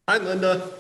Hi, Linda.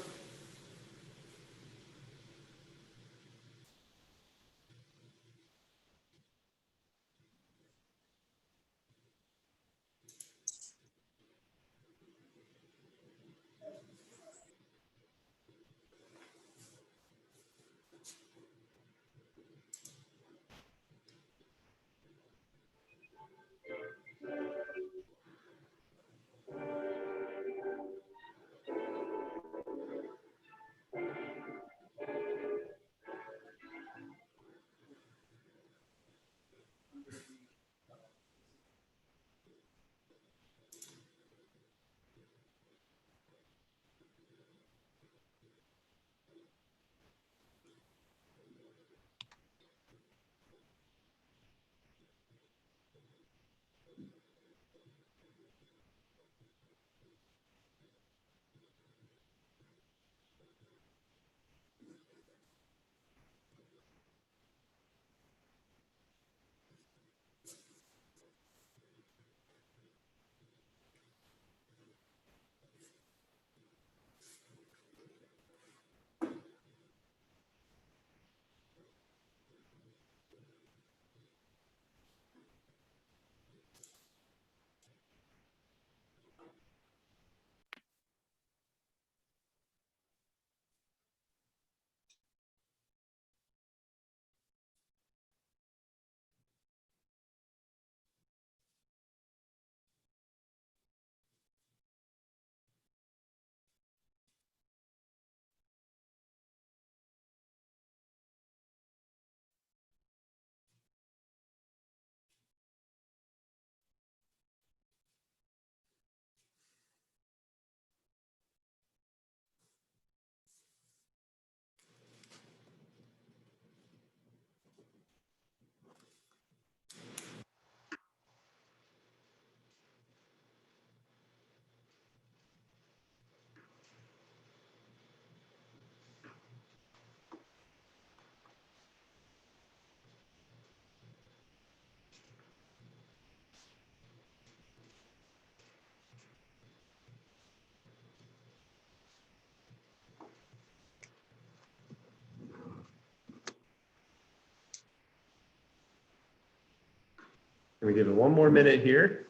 Let me give it one more minute here,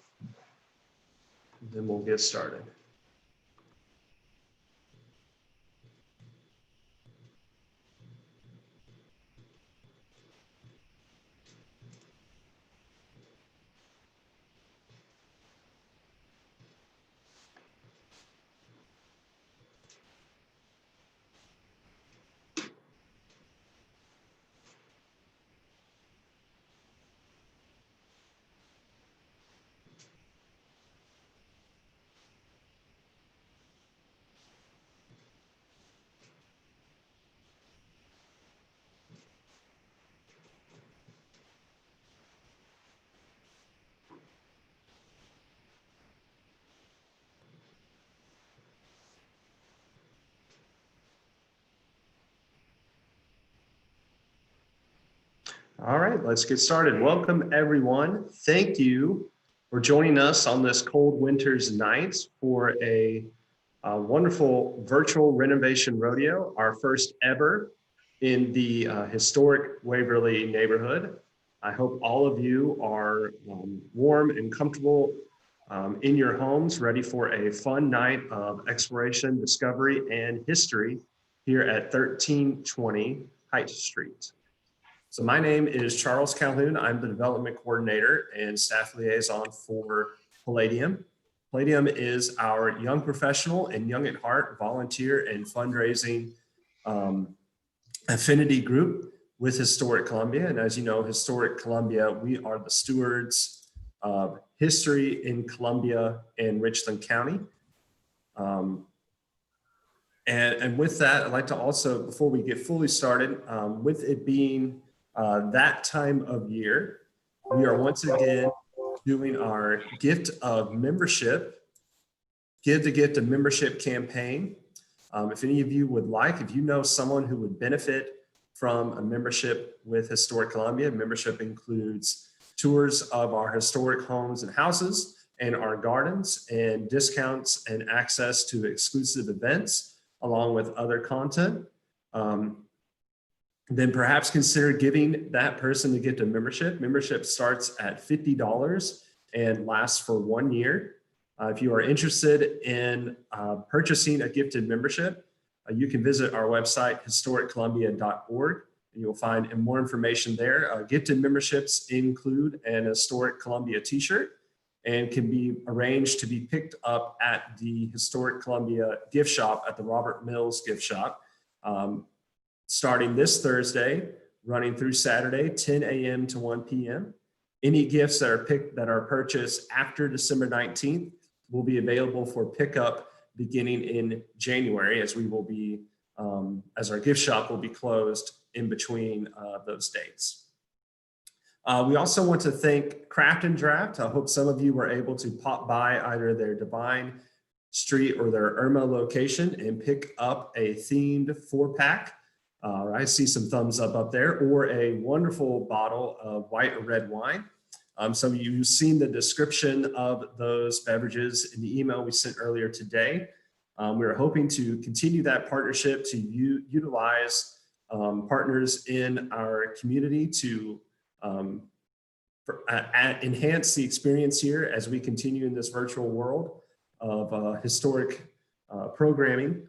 then we'll get started. All right, let's get started. Welcome, everyone. Thank you for joining us on this cold winter's night for a wonderful virtual renovation rodeo, our first ever in the historic Waverly neighborhood. I hope all of you are warm and comfortable in your homes, ready for a fun night of exploration, discovery, and history here at 1320 Height Street. So my name is Charles Calhoun. I'm the development coordinator and staff liaison for Palladium. Palladium is our young professional and young at heart volunteer and fundraising affinity group with Historic Columbia. And as you know, Historic Columbia, we are the stewards of history in Columbia and Richland County. And with that, I'd like to also, before we get fully started, with it being that time of year, we are once again doing our gift of membership, give the gift of membership campaign. If any of you would like, if you know someone who would benefit from a membership with Historic Columbia, membership includes tours of our historic homes and houses, and our gardens, and discounts and access to exclusive events along with other content. Then perhaps consider giving that person a gift of membership. Membership starts at $50 and lasts for 1 year. If you are interested in purchasing a gifted membership, you can visit our website, historiccolumbia.org. You'll find more information there. Gifted memberships include an Historic Columbia t-shirt and can be arranged to be picked up at the Historic Columbia gift shop at the Robert Mills gift shop, starting this Thursday, running through Saturday, 10 a.m. to 1 p.m. Any gifts that are purchased after December 19th will be available for pickup beginning in January, as we will be, as our gift shop will be closed in between those dates. We also want to thank Craft and Draft. I hope some of you were able to pop by either their Divine Street or their Irma location and pick up a themed 4-pack. I see some thumbs up there, or a wonderful bottle of white or red wine. Some of you have seen the description of those beverages in the email we sent earlier today. We're hoping to continue that partnership to utilize partners in our community to enhance the experience here as we continue in this virtual world of historic programming.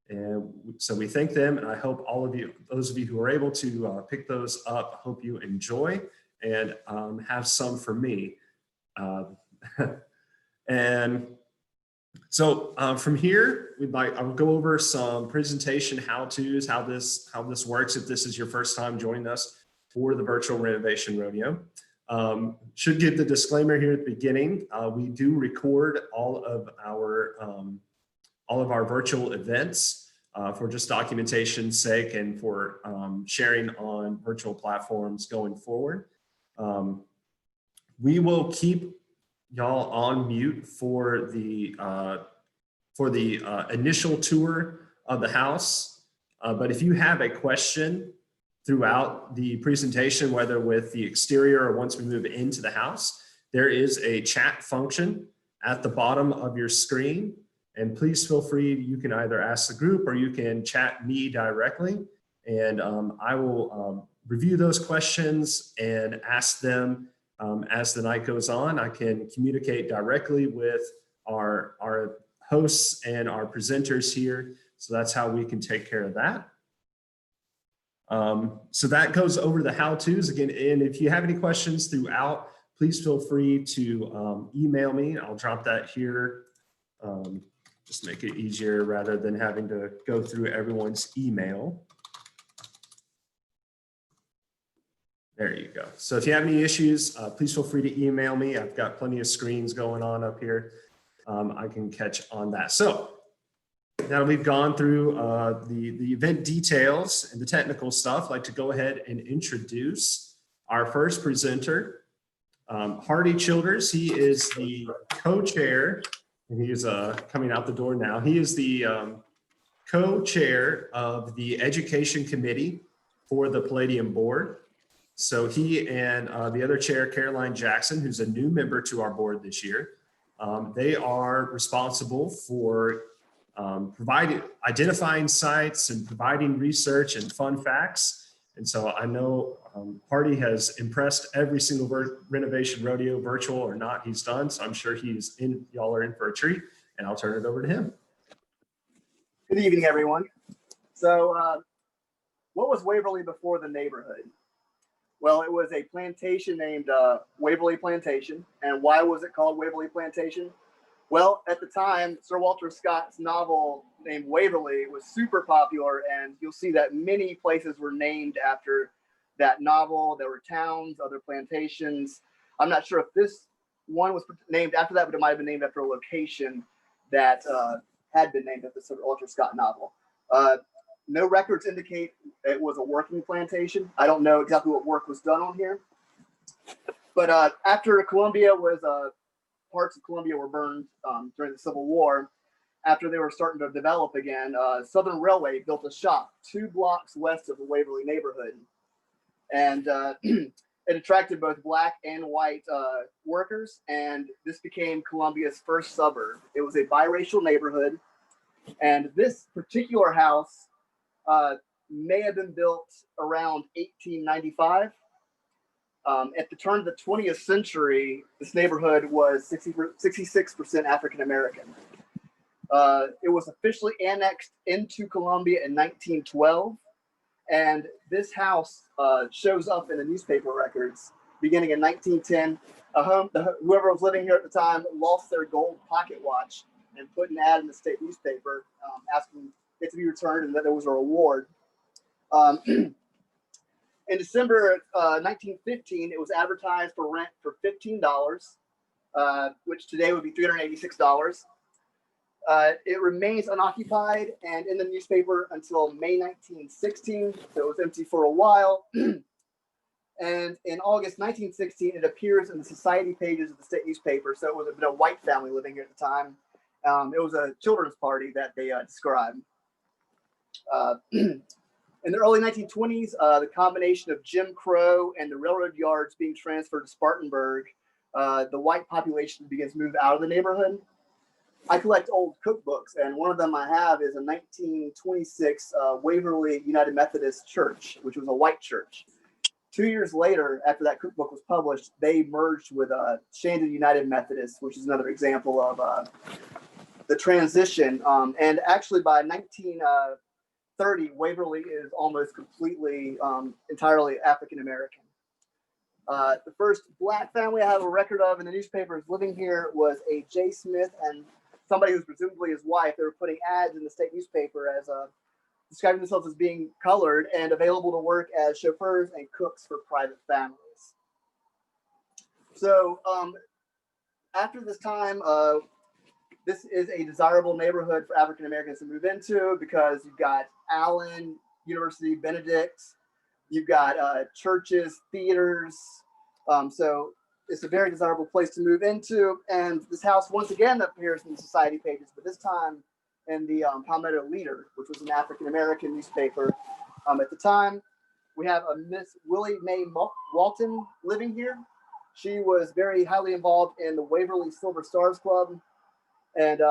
And so we thank them, and I hope all of you, those of you who are able to pick those up, I hope you enjoy and have some for me. And so from here, I'll go over some presentation how-tos, how this works if this is your first time joining us for the virtual Renovation Rodeo. Should give the disclaimer here at the beginning. We do record all of our virtual events for just documentation's sake and for sharing on virtual platforms going forward. We will keep y'all on mute for the initial tour of the house. But if you have a question throughout the presentation, whether with the exterior or once we move into the house, there is a chat function at the bottom of your screen. And please feel free, you can either ask the group or you can chat me directly. And I will review those questions and ask them as the night goes on. I can communicate directly with our hosts and our presenters here. So that's how we can take care of that. So that goes over the how-tos again. And if you have any questions throughout, please feel free to email me. I'll drop that here. Just make it easier rather than having to go through everyone's email. There you go. So if you have any issues, please feel free to email me. I've got plenty of screens going on up here. I can catch on that. So now that we've gone through the event details and the technical stuff, I'd like to go ahead and introduce our first presenter, Hardy Childers. He is the co-chair, and he is coming out the door now. He is the co-chair of the Education Committee for the Palladium Board. So he and the other chair, Caroline Jackson, who's a new member to our board this year, they are responsible for identifying sites and providing research and fun facts. And so I know Hardy has impressed every single Renovation Rodeo, virtual or not, he's done. So I'm sure y'all are in for a treat, and I'll turn it over to him. Good evening, everyone. So what was Waverly before the neighborhood? Well, it was a plantation named Waverly Plantation. And why was it called Waverly Plantation? Well, at the time, Sir Walter Scott's novel named Waverly was super popular, and you'll see that many places were named after that novel. There were towns, other plantations. I'm not sure if this one was named after that, but it might have been named after a location that had been named after the Sir Walter Scott novel. No records indicate it was a working plantation. I don't know exactly what work was done on here. But after Columbia was parts of Columbia were burned during the Civil War. After they were starting to develop again, Southern Railway built a shop 2 blocks west of the Waverly neighborhood. And It attracted both black and white workers, and this became Columbia's first suburb. It was a biracial neighborhood, and this particular house may have been built around 1895. At the turn of the 20th century, this neighborhood was 66% African American. It was officially annexed into Columbia in 1912. And this house shows up in the newspaper records beginning in 1910. Whoever was living here at the time lost their gold pocket watch and put an ad in the state newspaper asking it to be returned and that there was a reward. In December 1915, it was advertised for rent for $15, which today would be $386. It remains unoccupied and in the newspaper until May 1916, so it was empty for a while. And in August 1916, it appears in the society pages of the state newspaper, so it was a white family living here at the time. It was a children's party that they described. In the early 1920s, the combination of Jim Crow and the railroad yards being transferred to Spartanburg, the white population begins to move out of the neighborhood. I collect old cookbooks, and one of them I have is a 1926 Waverly United Methodist Church, which was a white church. 2 years later, after that cookbook was published, they merged with Shandon United Methodist, which is another example of the transition. And actually, by 1930, Waverly is almost completely, entirely African American. The first black family I have a record of in the newspapers living here was a J. Smith and somebody who's presumably his wife. They were putting ads in the state newspaper as describing themselves as being colored and available to work as chauffeurs and cooks for private families. So after this time, this is a desirable neighborhood for African Americans to move into because you've got Allen, University, Benedict, you've got churches, theaters. So it's a very desirable place to move into. And this house once again appears in the society pages, but this time in the Palmetto Leader, which was an African American newspaper at the time. We have a Miss Willie Mae Walton living here. She was very highly involved in the Waverly Silver Stars Club. And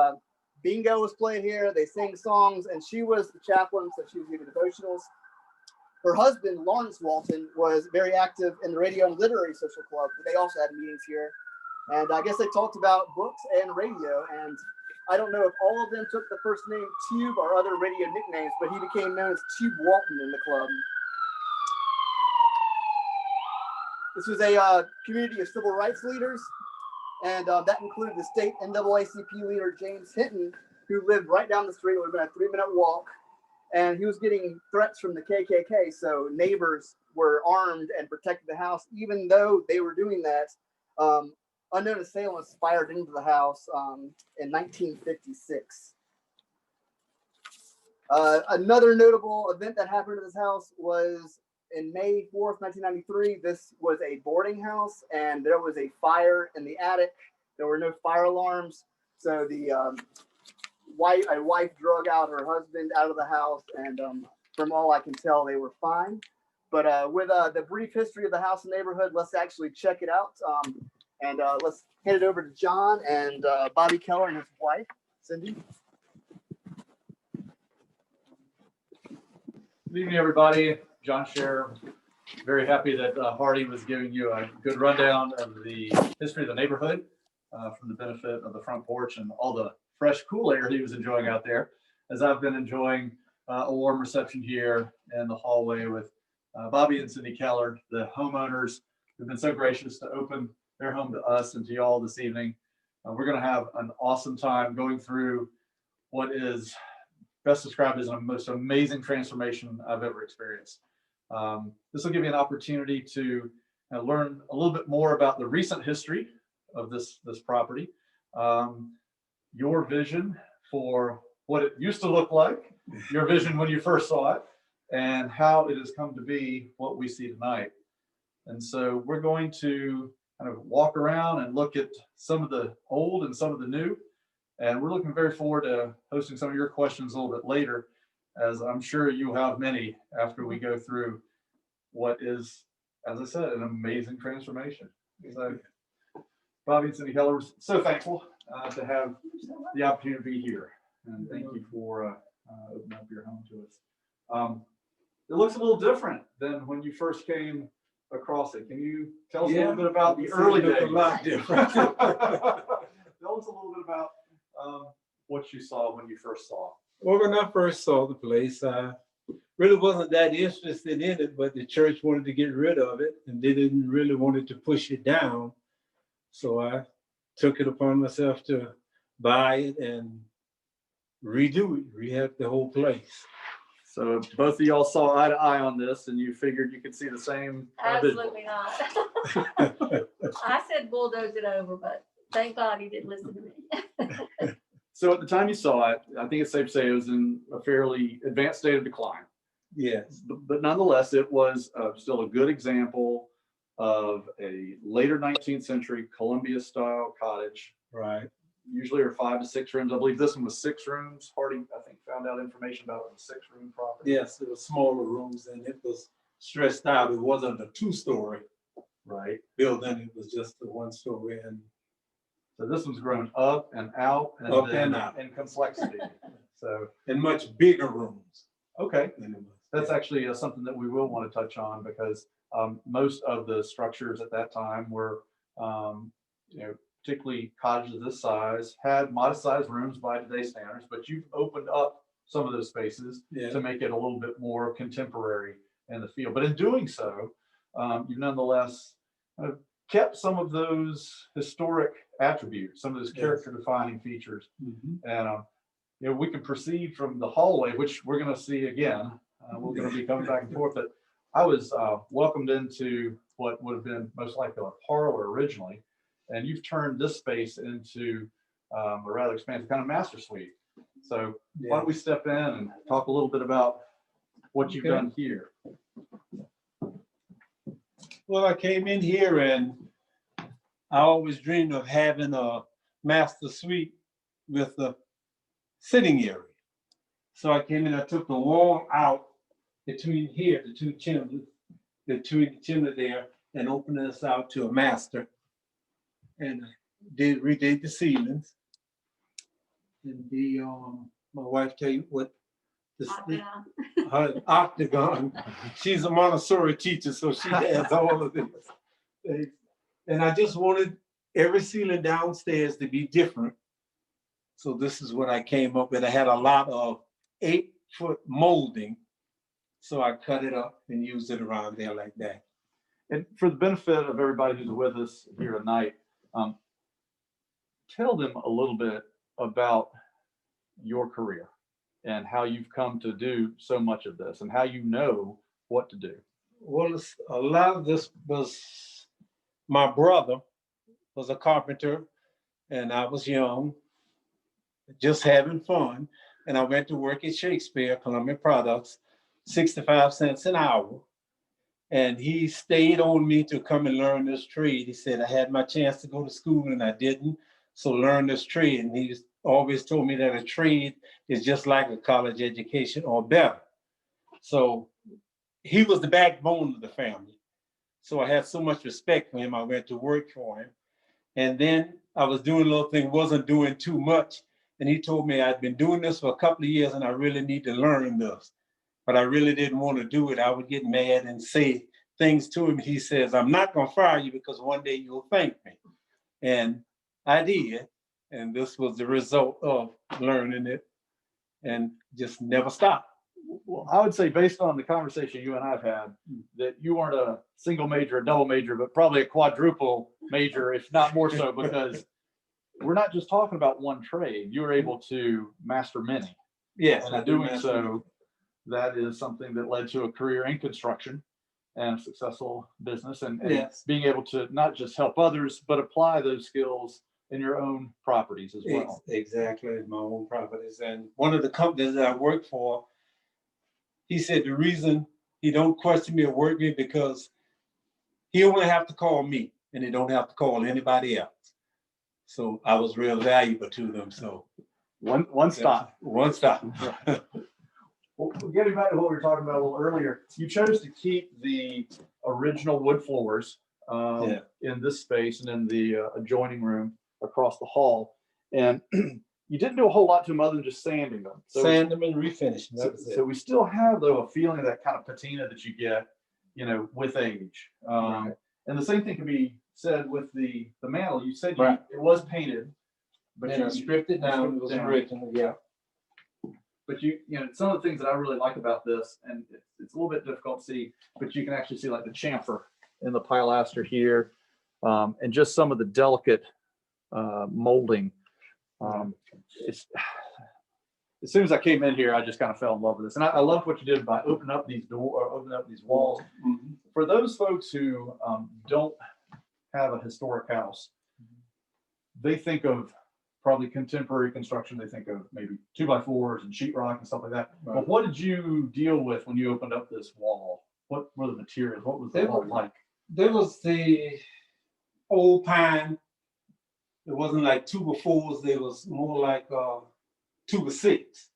bingo was played here. They sang songs, and she was the chaplain, so she was giving devotionals. Her husband, Lawrence Walton, was very active in the Radio and Literary Social Club. They also had meetings here. And I guess they talked about books and radio. And I don't know if all of them took the first name Tube or other radio nicknames, but he became known as Tube Walton in the club. This was a community of civil rights leaders. And that included the state NAACP leader, James Hinton, who lived right down the street. It would have been a 3-minute walk. And he was getting threats from the KKK. So neighbors were armed and protected the house. Even though they were doing that, unknown assailants fired into the house in 1956. Another notable event that happened at this house was in May 4th, 1993. This was a boarding house, and there was a fire in the attic. There were no fire alarms. So the wife drug out her husband out of the house, and from all I can tell, they were fine. But with the brief history of the house and neighborhood, let's actually check it out. And let's hand it over to John and Bobby Keller and his wife, Cindy. Good evening, everybody. John Scherer. Very happy that Hardy was giving you a good rundown of the history of the neighborhood from the benefit of the front porch and all the fresh, cool air he was enjoying out there, as I've been enjoying a warm reception here in the hallway with Bobby and Cindy Keller, the homeowners who've been so gracious to open their home to us and to y'all this evening. We're going to have an awesome time going through what is best described as the most amazing transformation I've ever experienced. This will give you an opportunity to learn a little bit more about the recent history of this property, your vision for what it used to look like, your vision when you first saw it, and how it has come to be what we see tonight. And so we're going to kind of walk around and look at some of the old and some of the new. And we're looking very forward to hosting some of your questions a little bit later, as I'm sure you'll have many after we go through what is as I said, an amazing transformation. So Bobby and Cindy Keller, we're so thankful to have the opportunity to be here. And thank you for opening up your home to us. It looks a little different than when you first came across it. Can you tell us a little bit about the early days? A lot different. Tell us a little bit about what you saw when you first saw it. Well, when I first saw the place, I really wasn't that interested in it, but the church wanted to get rid of it and they didn't really want to push it down. So I took it upon myself to buy it and redo it, rehab the whole place. So both of y'all saw eye to eye on this and you figured you could see the same vision. Absolutely not. I said bulldoze it over, but thank God he didn't listen to me. So at the time you saw it, I think it's safe to say it was in a fairly advanced state of decline. Yes. But nonetheless, it was still a good example of a later 19th century Columbia style cottage. Right. Usually are 5 to 6 rooms. I believe this one was 6 rooms. Hardy, I think, found out information about it was a 6-room property. Yes, it was smaller rooms and it was stressed out. It wasn't a 2-story Right. building. It was just a 1-story. And So this one's grown up and out and Up then and out. in complexity. So, and much bigger rooms okay. than it was. That's actually something that we will want to touch on because most of the structures at that time were, particularly cottages this size, had modest sized rooms by today's standards, but you've opened up some of those spaces to make it a little bit more contemporary in the field. But in doing so, you've nonetheless kept some of those historic attributes, some of those character defining features. And we can proceed from the hallway, which we're going to see again. We're going to be coming back and forth, but I was welcomed into what would have been most likely a parlor originally, and you've turned this space into a rather expansive kind of master suite. So why don't we step in and talk a little bit about what you've done here? Well, I came in here and I always dreamed of having a master suite with a sitting area. So I came in, I took the wall out between here, the 2 chimneys, between the chimney there, and opened this out to a master. And redid the ceilings. And my wife tell you what her octagon. She's a Montessori teacher, so she has all of this. And I just wanted every ceiling downstairs to be different. So this is what I came up with. I had a lot of 8-foot molding. So I cut it up and used it around there like that. And for the benefit of everybody who's with us here tonight, tell them a little bit about your career and how you've come to do so much of this and how you know what to do. Well, a lot of this was my brother was a carpenter and I was young, just having fun. And I went to work at Shakespeare, Columbia Products, 65 cents an hour. And he stayed on me to come and learn this trade. He said I had my chance to go to school and I didn't. So learn this trade. And he always told me that a trade is just like a college education or better. So he was the backbone of the family. So I had so much respect for him. I went to work for him. And then I was doing a little thing, wasn't doing too much. And he told me I'd been doing this for a couple of years and I really need to learn this. But I really didn't want to do it. I would get mad and say things to him. He says, I'm not going to fire you because one day you'll thank me. And I did. And this was the result of learning it and just never stopped. Well, I would say based on the conversation you and I've had, that you weren't a single major, a double major, but probably a quadruple major, if not more so, because we're not just talking about one trade. You were able to master many. Yes. And in doing so, that is something that led to a career in construction and a successful business and being able to not just help others, but apply those skills in your own properties as well. Exactly, my own properties. And one of the companies that I work for, he said the reason he don't question me or work me because he only have to call me and he don't have to call anybody else. So I was real valuable to them. So one stop. One stop. Well, getting back to what we were talking about a little earlier, you chose to keep the original wood floors Yeah. in this space and in the adjoining room across the hall. And you didn't do a whole lot to them other than just sanding them. So, Sand them and refinish them. That was it. so we still have, though, a feeling of that kind of patina that you get, you know, with age. Right. And the same thing can be said with the mantle. You said Right. it was painted, but Then I stripped it down. stripped It was down. original. Yeah. But you know, some of the things that I really like about this, and it's a little bit difficult to see, but you can actually see like the chamfer in the pilaster here, and just some of the delicate molding. It's, as soon as I came in here, I just kind of fell in love with this, and I love what you did by opening up these opening up these walls. Mhm. For those folks who don't have a historic house, they think of probably contemporary construction. They think of maybe 2x4s and sheetrock and stuff like that. Right. But what did you deal with when you opened up this wall? What were the materials? What was the wall like? There was the old pine. It wasn't like 2x4s. They was more like 2x6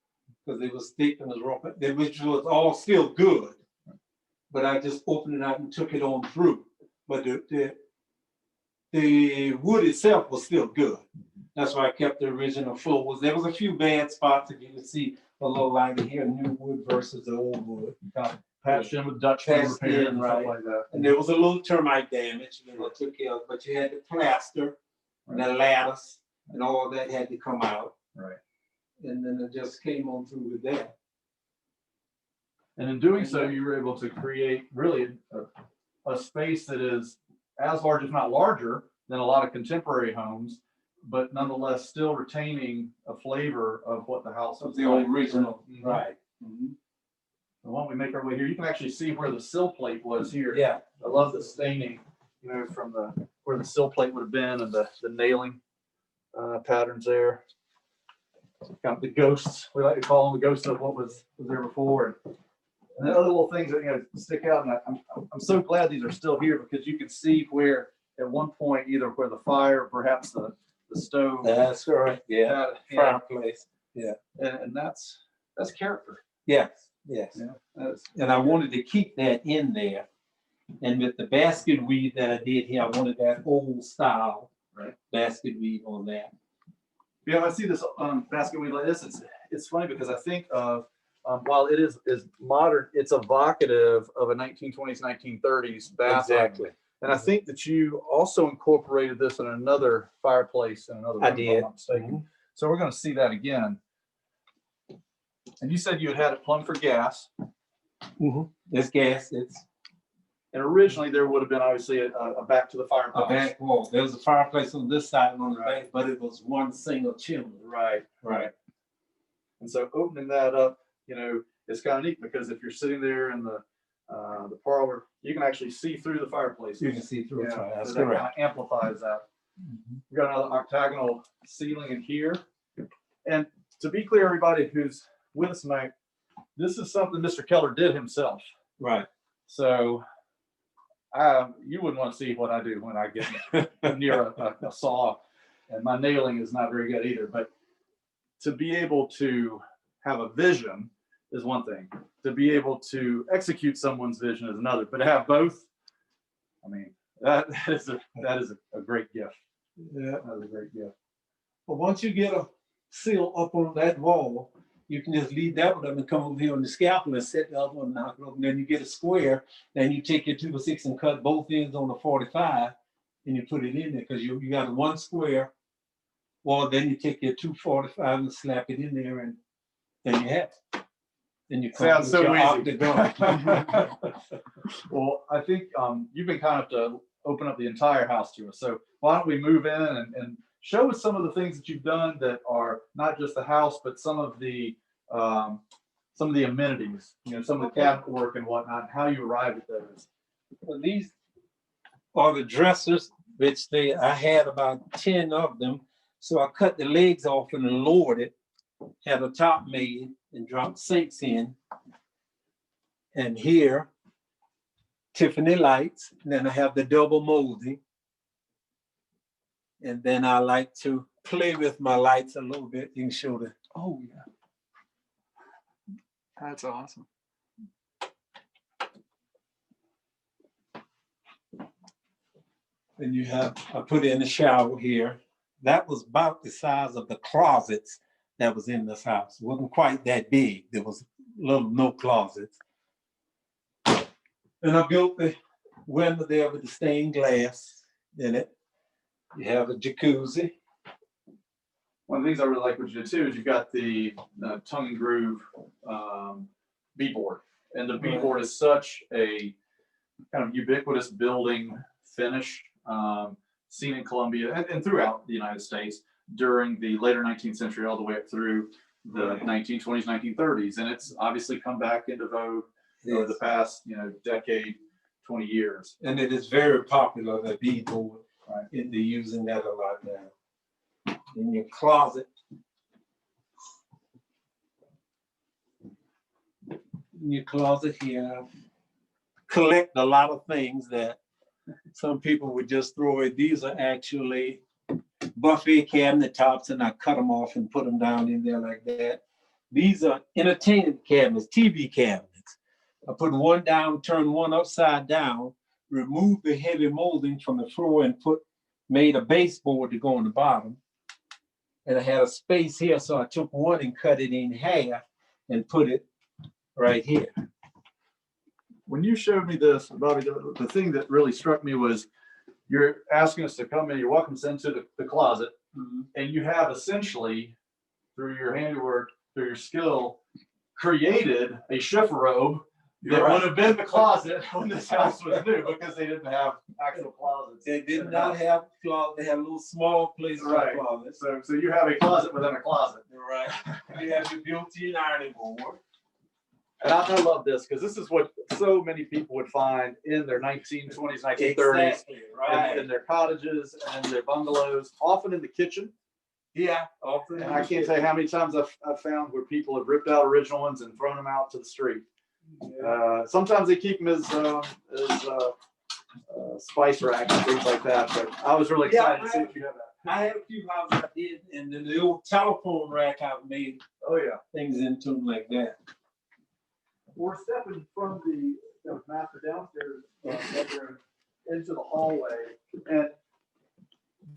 because they was thick and was rough. Which was all still good. But I just opened it out and took it on through. But the wood itself was still good. That's why I kept the original floors. There was a few bad spots, if you can see a little lighter here, new wood versus the old wood. Patched in with Dutch Patched repairs in, and right. stuff like that. And there was a little termite damage, you know, took care of, but you had the plaster and the lattice and all that had to come out. Right. And then it just came on through with that. And in doing so, you were able to create really a space that is as large, if not larger, than a lot of contemporary homes, but nonetheless still retaining a flavor of what the house Of was the like. original, Mhm. right. Mhm. And why don't we make our way here? You can actually see where the sill plate was here. Yeah. I love the staining, you know, from where the sill plate would have been and the nailing patterns there. Kind of the ghosts, we like to call them the ghosts of what was there before. And the other little things that, you know, stick out, and I'm so glad these are still here because you can see where at one point either where the fire, perhaps the stove. That's right. Yeah. Fireplace. Yeah. And that's character. Yes. Yes. Yeah. That's, And I wanted to keep that in there. And with the basket weave that I did here, I wanted that old style basket weave on that. yeah, when I see this basket weave like this, it's funny because I think of while it is modern, it's evocative of a 1920s, 1930s bathroom. Exactly. And I think that you also incorporated this in another fireplace in another room, I if did. I'm not mistaken. So we're going to see that again. And you said you had it plumbed for gas. It's gas. It's And originally there would have been obviously a back to the a fireplace. back wall. There was a fireplace on this side and on the Right. back, but it was one single chimney. Right. Right. And so opening that up, you know, it's kind of neat because if you're sitting there in the parlor, you can actually see through the fireplace. You can see through it. Yeah, That's so that kind correct. of amplifies that. We've got another octagonal ceiling in here. And to be clear, everybody who's with us tonight, this is something Mr. Keller did himself. Right. So you wouldn't want to see what I do when I get near a saw, and my nailing is not very good either. But to be able to have a vision is one thing. To be able to execute someone's vision is another. But to have both, I mean, that is a great gift. Yeah. That is a great gift. But once you get a seal up on that wall, you can just leave that one up and come over here on the scalpel and set the other one, knock it over, and then you get a square. Then you take your 2x6 and cut both ends on the 45, and you put it in there because you got one square. Well, then you take your 245 and slap it in there, and then you have it. Then you come Sounds with so your easy. octagon. Well, I think you've been kind enough to open up the entire house to us. So why don't we move in and show us some of the things that you've done that are not just the house, but some of the amenities, you know, some of the cabinet work and whatnot, and how you arrived at those. Well, these are the dressers, which I had about 10 of them. So I cut the legs off and lowered it, had a top made and dropped sinks in. And here, Tiffany lights. And then I have the double molding. And then I like to play with my lights a little bit. You can show the. Oh, yeah. That's awesome. And you have, I put in the shower here. That was about the size of the closets that was in this house. It wasn't quite that big. There was no closets. And I built the window there with the stained glass in it. You have a jacuzzi. One of the things I really like what you did too is you've got the tongue and groove beadboard. And the beadboard is such a kind of ubiquitous building finish seen in Columbia and throughout the United States during the later 19th century all the way up through the 1920s, 1930s. And it's obviously come back into vogue over the past, decade, 20 years. And it is very popular, the beadboard. Right. They're using that a lot now. In your closet. In your closet here, collect a lot of things that some people would just throw away. These are actually buffet cabinet tops, and I cut them off and put them down in there like that. These are entertainment cabinets, TV cabinets. I put one down, turn one upside down, remove the heavy molding from the floor and made a baseboard to go on the bottom. And I had a space here, so I took one and cut it in half and put it right here. When you showed me this, Bobby, the thing that really struck me was you're asking us to come in, you're welcome us into the closet, and you have essentially, through your handiwork, through your skill, created a chifforobe that would have been the closet when this house was new, because they didn't have actual closets. They did not have closets. They had a little small place for closets. So you have a closet within a closet. Right. You have your built-in ironing board. And I love this because this is what so many people would find in their 1920s, 1930s, exactly, right. in their cottages and their bungalows, often in the kitchen. Yeah, often. And I can't tell you how many times I've found where people have ripped out original ones and thrown them out to the street. Yeah. Sometimes they keep them as spice racks and things like that. But I was really excited to see if you have that. I have a few houses I did, and then the old telephone rack I've made. Oh yeah, things into them like that. We're stepping from the master downstairs bedroom into the hallway, and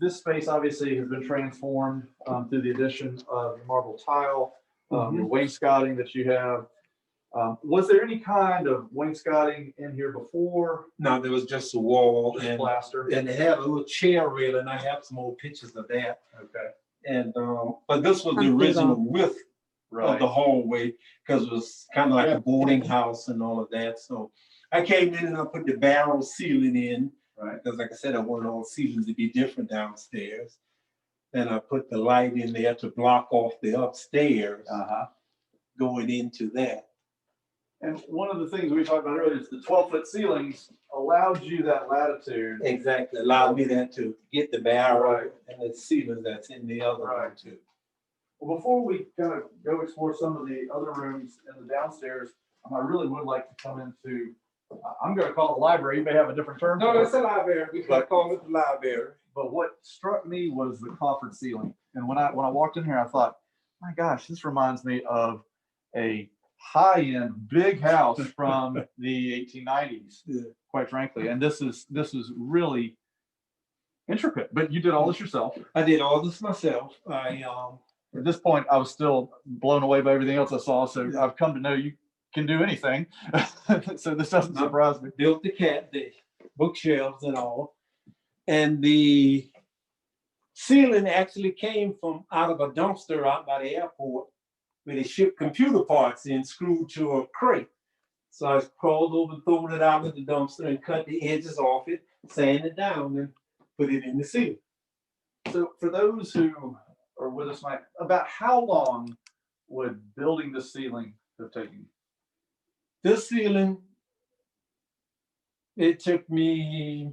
this space obviously has been transformed through the addition of marble tile, the wainscoting that you have. Was there any kind of wainscoting in here before? No, there was just a wall Just and plaster. And they had a little chair rail, and I have some old pictures of that. Okay. And but this was the original width of the hallway, because it was kind of like a boarding house and all of that. So I came in and I put the barrel ceiling in, right? Because like I said, I wanted all ceilings to be different downstairs. And I put the light in there to block off the upstairs going into that. And one of the things we talked about earlier is the 12-foot ceilings allowed you that latitude. Exactly, allowed me that to get the barrel and the ceiling that's in the other one too. Well, before we kind of go explore some of the other rooms in the downstairs, I really would like to come into, I'm going to call it the library. You may have a different term. No, it's a library. We can call it the library. But what struck me was the coffered ceiling. And when I walked in here, I thought, my gosh, this reminds me of a high-end big house from the 1890s, quite frankly. And this is really intricate. But you did all this yourself. I did all this myself. At this point, I was still blown away by everything else I saw. So I've come to know you can do anything. So this doesn't surprise me. Built the bookshelves and all. And the ceiling actually came from out of a dumpster out by the airport, where they shipped computer parts in screwed to a crate. So I crawled over and threw it out of the dumpster and cut the edges off it, sand it down, and put it in the ceiling. So for those who are with us tonight, about how long would building the ceiling have taken you? This ceiling, it took me,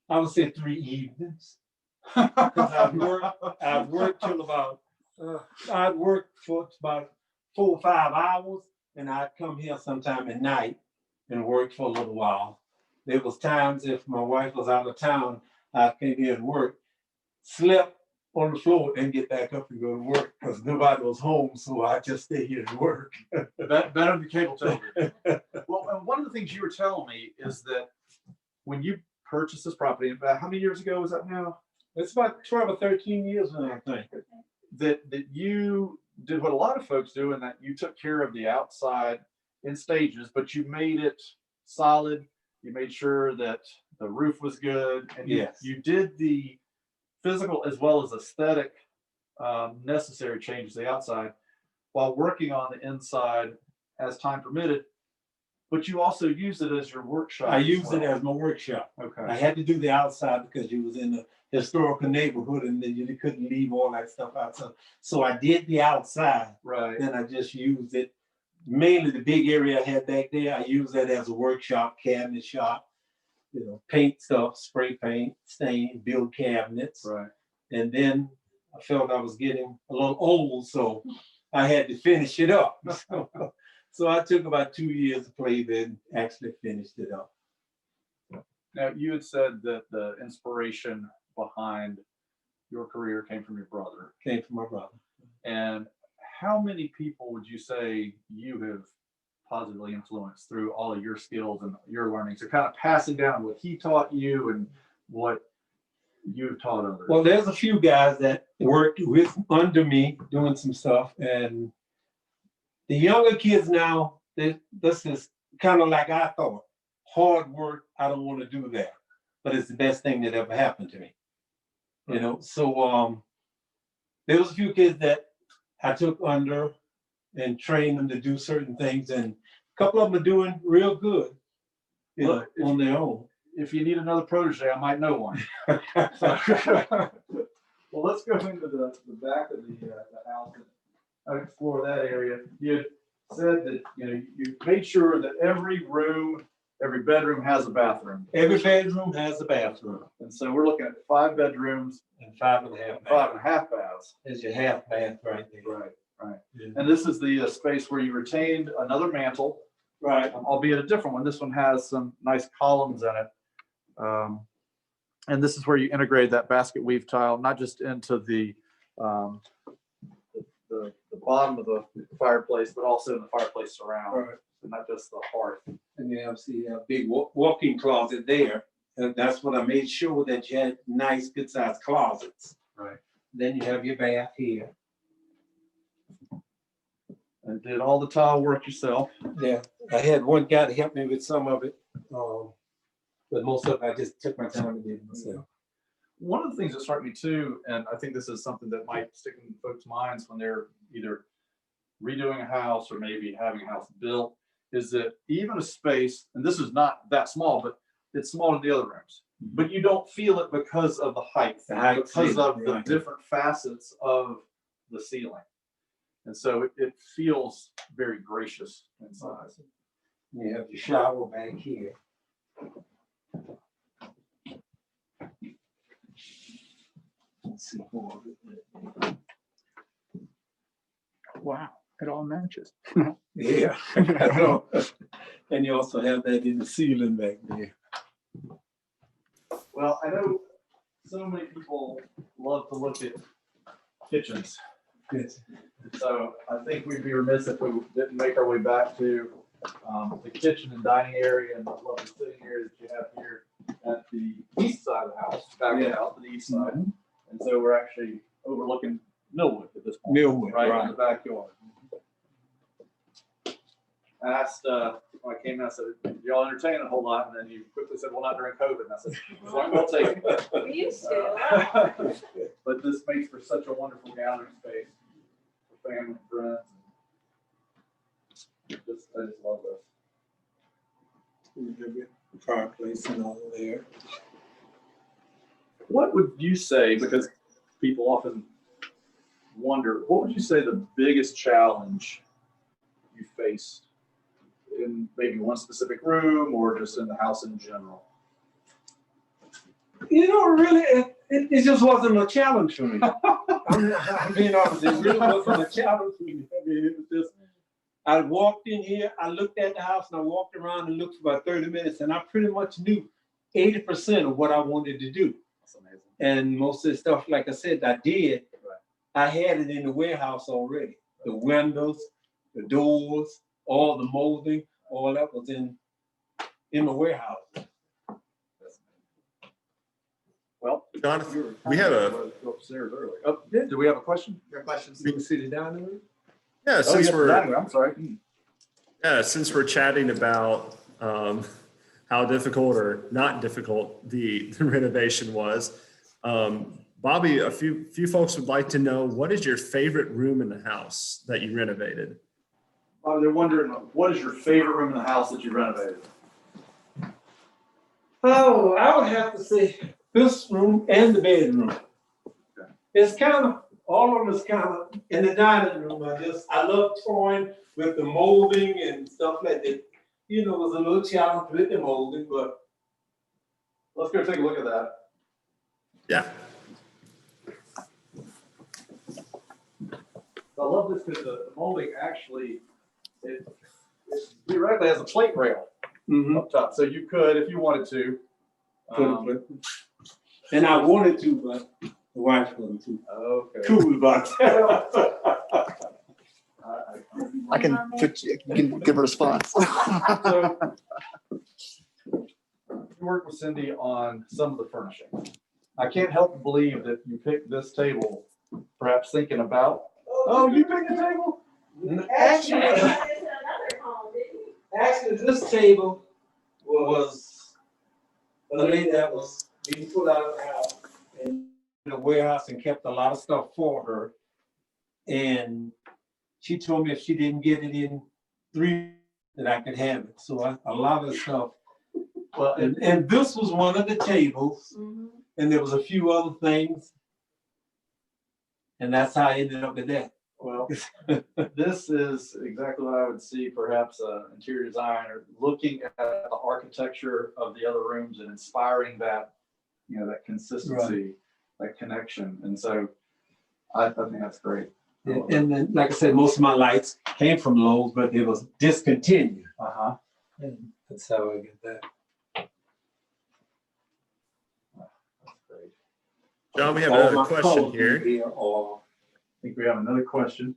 I would say 3 evenings. Because I've worked till about, I'd work for about 4 or 5 hours, and I'd come here sometime at night and work for a little while. There was times if my wife was out of town, I came here and work, slept on the floor and get back up and go to work because nobody was home, so I just stay here and work. Better than cable television. Well, and one of the things you were telling me is that when you purchased this property. About how many years ago was that now? It's about 12 or 13 years now, I think. That you did what a lot of folks do, and that you took care of the outside in stages, but you made it solid. You made sure that the roof was good, and Yes. you did the physical as well as aesthetic necessary changes to the outside while working on the inside as time permitted. But you also used it as your workshop. I used it as my workshop. Okay. I had to do the outside because you was in a historical neighborhood and then you couldn't leave all that stuff outside. So I did the outside. Right. Then I just used it. Mainly the big area I had back there, I used that as a workshop, cabinet shop, you know, paint stuff, spray paint, stain, build cabinets. Right. And then I felt I was getting a little old, so I had to finish it up. So I took about 2 years to play, then actually finished it up. Now, you had said that the inspiration behind your career came from your brother. Came from my brother. And how many people would you say you have positively influenced through all of your skills and your learnings? So kind of passing down what he taught you and what you've taught others. Well, there's a few guys that worked with under me doing some stuff, and the younger kids now, this is kind of like I thought. Hard work, I don't want to do that, but it's the best thing that ever happened to me. You know, so there was a few kids that I took under and trained them to do certain things, and a couple of them are doing real good, you know, on their own. If you need another protege, I might know one. Well, let's go into the back of the house and explore that area. You had said that you made sure that every room, every bedroom has a bathroom. Every bedroom has a bathroom. And so we're looking at 5 bedrooms And 5.5 and baths. 5.5 baths. There's your half bath right there. Right, right. Yeah. And this is the space where you retained another mantle, Right. albeit a different one. This one has some nice columns in it. And this is where you integrate that basket weave tile, not just into the bottom of the fireplace, but also in the fireplace surround, Right. and not just the hearth. And you see a big walk-in closet there. And that's what I made sure that you had nice, good-sized closets. Right. Then you have your bath here. And did all the tile work yourself. Yeah, I had one guy to help me with some of it. But most of it, I just took my time and did it myself. One of the things that struck me too, and I think this is something that might stick in folks' minds when they're either redoing a house or maybe having a house built, is that even a space, and this is not that small, but it's smaller than the other rooms, but you don't feel it because of the height, because of the different facets of the ceiling. And so it feels very gracious inside. You have your shower back here. Let's see more of it. Wow, it all matches. Yeah, I know. And you also have that in the ceiling back there. Well, I know so many people love to look at kitchens. Yes. So I think we'd be remiss if we didn't make our way back to the kitchen and dining area and the lovely sitting area that you have here at the east side of the house, back of the house to the east side. And so we're actually overlooking Millwood at this point. Millwood, right in the backyard. I asked when I came in, I said, y'all entertain a whole lot? And then you quickly said, well, not during COVID. And I said, as long as I'll take it. We used to. But this makes for such a wonderful gathering space for family and friends. I just love this. You have your fireplace and all there. What would you say, because people often wonder, what would you say the biggest challenge you faced in maybe one specific room or just in the house in general? You know, really, it just wasn't a challenge for me. I'm being honest, it really wasn't a challenge for me. I mean, it was just, I walked in here, I looked at the house, and I walked around and looked for about 30 minutes, and I pretty much knew 80% of what I wanted to do. That's amazing. And most of the stuff, like I said, I did. I had it in the warehouse already. The windows, the doors, all the molding, all that was in the warehouse. Well, Jonathan, we have a, go upstairs early. Oh, yeah, do we have a question? Your questions? We- see the dining room? yeah, Oh, since yes, we're, dining room, I'm sorry. yeah, since we're chatting about how difficult or not difficult the renovation was, Bobby, a few folks would like to know, what is your favorite room in the house that you renovated? They're wondering, what is your favorite room in the house that you renovated? Oh, I would have to say this room and the bedroom. Okay. It's kind of, all of them is kind of, in the dining room, I love toying with the molding and stuff like that. You know, it was a little challenge with the molding, but Let's go take a look at that. Yeah. I love this because the molding actually, it theoretically has a plate rail up top. So you could, if you wanted to. and I wanted to, but the wife wasn't too Okay. cool about that. I can put you can give a response. So, you worked with Cindy on some of the furnishing. I can't help but believe that you picked this table, perhaps thinking about, oh, you picked the table? Actually, this table was a lady that was being put out of the house in the warehouse and kept a lot of stuff for her. And she told me if she didn't get it in 3, that I could have it. So a lot of the stuff. Well, and this was one of the tables, and there was a few other things. And that's how I ended up with that. Well, this is exactly what I would see, perhaps an interior designer looking at the architecture of the other rooms and inspiring that, that consistency, that connection. And so I think that's great. And then, like I said, most of my lights came from Lowe's, but it was discontinued. Uh-huh. And that's how I get that. That's great. John, we have All another my question colors here. I think we have another question.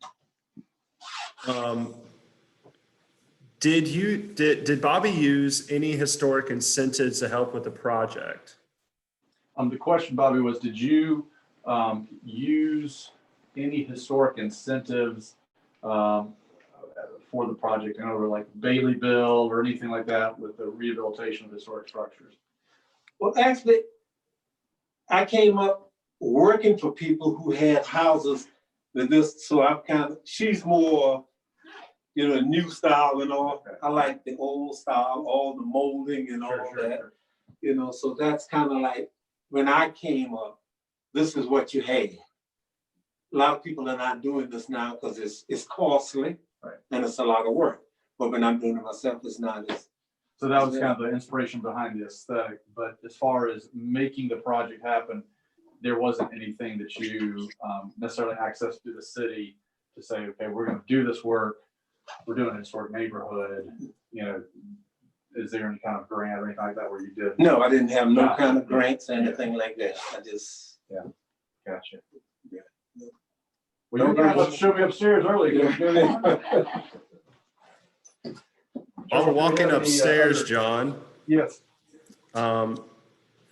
Did Bobby use any historic incentives to help with the project? The question, Bobby, was, did you use any historic incentives for the project? In other words, like Bailey bill or anything like that with the rehabilitation of historic structures? Well, actually, I came up working for people who had houses with this, so I'm she's more, new style and all. Okay. I like the old style, all the molding and all that. Sure. So that's kind of like, when I came up, this is what you had. A lot of people are not doing this now because it's costly, right, and it's a lot of work. But when I'm doing it myself, it's not as. So that was kind of the inspiration behind the aesthetic. But as far as making the project happen, there wasn't anything that you necessarily accessed through the city to say, okay, we're going to do this work. We're doing a historic neighborhood. Is there any kind of grant or anything like that where you did? No, I didn't have no kind of grants or anything like that. I just. Gotcha. Yeah. Well, you're going to show me upstairs early. While we're walking upstairs, John, Yes.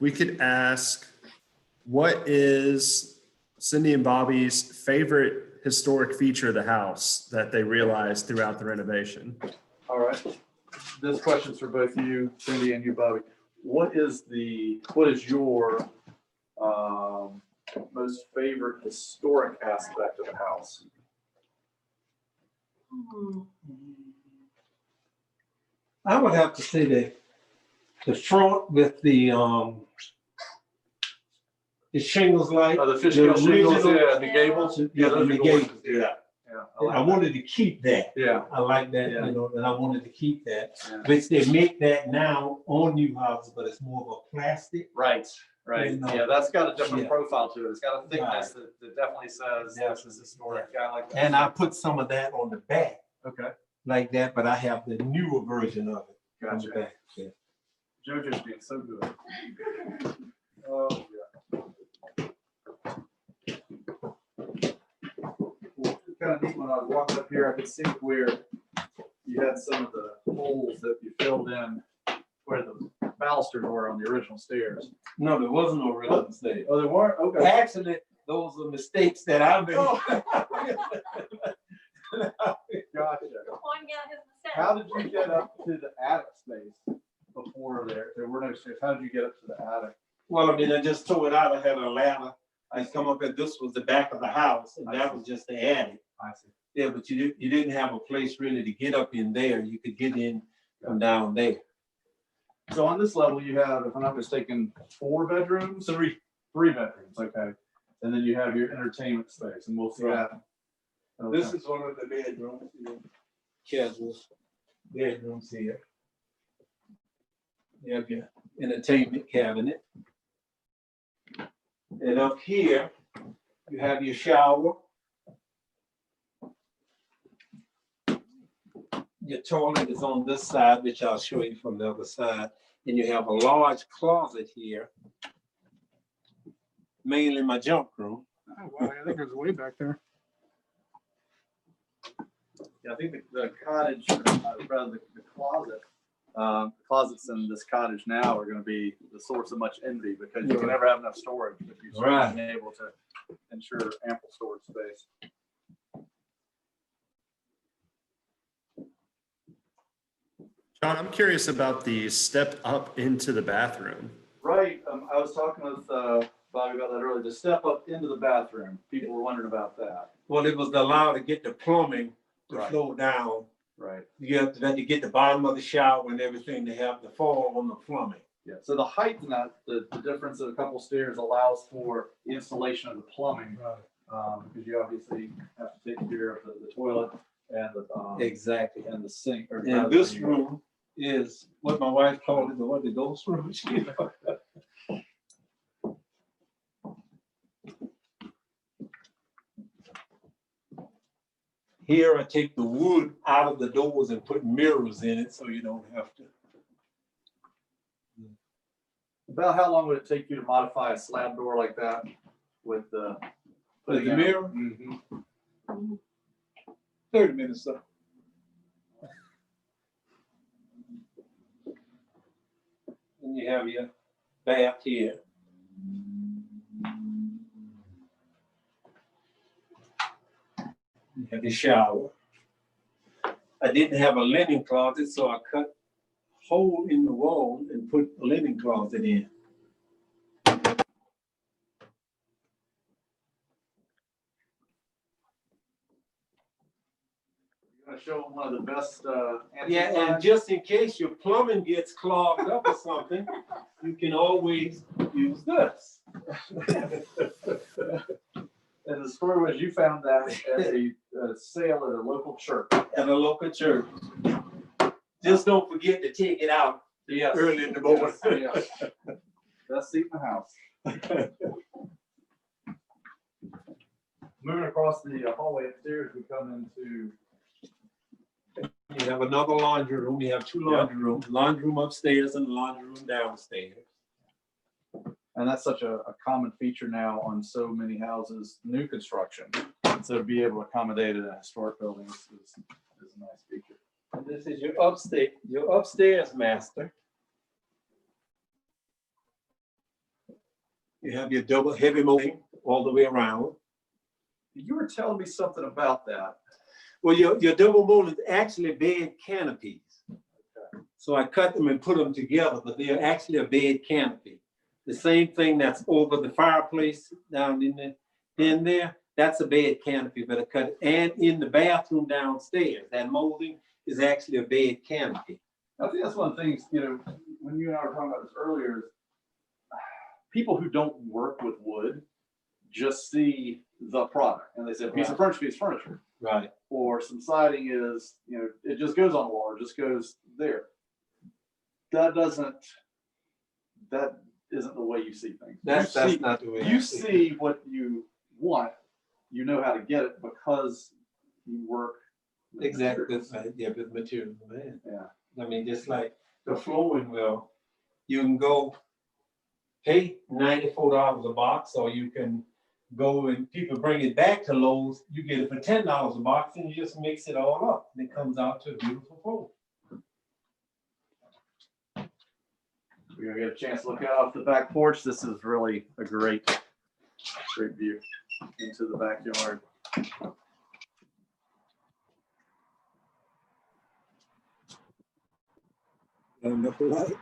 we could ask, what is Cindy and Bobby's favorite historic feature of the house that they realized throughout the renovation? All right. This question's for both you, Cindy, and you, Bobby. What is your most favorite historic aspect of the house? I would have to say that the front with the shingles like. The fishtail shingles, original- the gables. Yeah, those the are gorgeous. gables, yeah. I like I wanted to keep that. Yeah. I like that, Yeah. and I wanted to keep that. Yeah. Which they make that now on new houses, but it's more of a plastic. Right. Yeah, that's got a different Yeah. profile to it. It's got a thickness that definitely says Yeah. this is historic. I like that. And I put some of that on the back Okay. like that, but I have the newer version of it on the Gotcha. back. Yeah. JoJo's being so good. Oh, yeah. Kind of neat when I was walking up here, I could see where you had some of the holes that you filled in where the balusters were on the original stairs. No, there wasn't no real estate. Oh, they weren't? Okay. Actually, those are mistakes that I've been. Gotcha. Pointing out his mistake. How did you get up to the attic space before there were no stairs? How did you get up to the attic? Well, I mean, I just tore it out. I had a ladder. I come up and this was the back of the house and I that see. was just the attic. I see. Yeah, but you didn't have a place really to get up in there. You could get in from down there. So on this level, you have, if I'm not mistaken, 4 bedrooms? Three bedrooms, okay. And then you have your entertainment space, and we'll see Right. that. This is one of the bedrooms. Casuals, bedrooms here. You have your entertainment cabinet. And up here, you have your shower. Your toilet is on this side, which I'll show you from the other side. And you have a large closet here, mainly my junk room. Oh, wow, I think it was way back there. Yeah, I think the cottage, rather the closets in this cottage now are gonna be the source of much envy because you can never have enough storage if you start Right. being able to ensure ample storage space. John, I'm curious about the step up into the bathroom. Right, I was talking with Bobby about that earlier, the step up into the bathroom, people were wondering about that. Well, it was allowed to get the plumbing to Right. flow down. Right. You have to get the bottom of the shower and everything to have the fall on the plumbing. Yeah, so the height in that, the difference of a couple stairs allows for the installation of the plumbing, because you obviously have to take care of the toilet and Exactly. and the sink. Or And this room is what my wife called it, the ghost room. Here I take the wood out of the doors and put mirrors in it so you don't have to. About how long would it take you to modify a slab door like that with the? With the mirror? Mhm. 30 minutes, sir. And you have your bath here. You have your shower. I didn't have a linen closet, so I cut a hole in the wall and put a linen closet in. You're gonna show them one of the best, Yeah, and just in case your plumbing gets clogged up or something, you can always use this. And the story was you found that at a sale at a local church. At a local church. Just don't forget to take it out Yes. early in the morning. Yes. Best seat in the house. Moving across the hallway upstairs, we come into, You have another laundry room. You have 2 laundry rooms, laundry room upstairs and laundry room downstairs. and that's such a common feature now on so many houses, new construction. So to be able to accommodate it in a historic building is a nice feature. And this is your upstairs master. You have your double heavy molding all the way around. You were telling me something about that. Well, your double molding is actually bed canopies. So I cut them and put them together, but they're actually a bed canopy. The same thing that's over the fireplace down in there, that's a bed canopy, but I cut it. And in the bathroom downstairs, that molding is actually a bed canopy. I think that's one of the things, when you and I were talking about this earlier, is people who don't work with wood just see the product and they say, piece of furniture. Right. Or some siding is, it just goes on the wall, it just goes there. That isn't the way you see things. That's not the way. You see what you want, you know how to get it because you work. with Exactly. materials. That's right. Yeah, with material, man. Yeah. I mean, just like the flooring well, you can go pay $94 a box, or you can go and people bring it back to Lowe's, you get it for $10 a box and you just mix it all up and it comes out to a beautiful floor. We're gonna get a chance to look out off the back porch. This is really a great view into the backyard. And the light.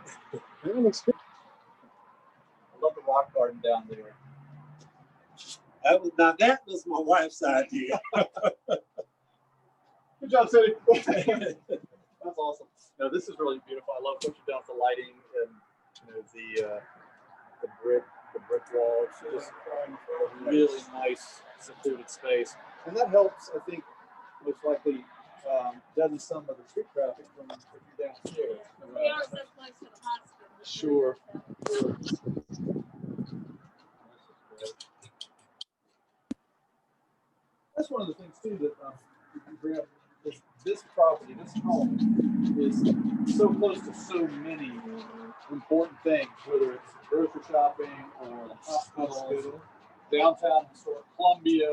That looks good. I love the rock garden down there. That was my wife's idea. Good job, City. That's awesome. No, this is really beautiful. I love what you've done with the lighting and the brick wall. It's just really nice, secluded space, and that helps. I think most likely doesn't some of the street traffic from downstairs. We are so close to the hospital. Sure. That's one of the things too that you can bring up. This property, this home, is so close to so many important things, whether it's grocery shopping or the hospital, downtown historic Columbia,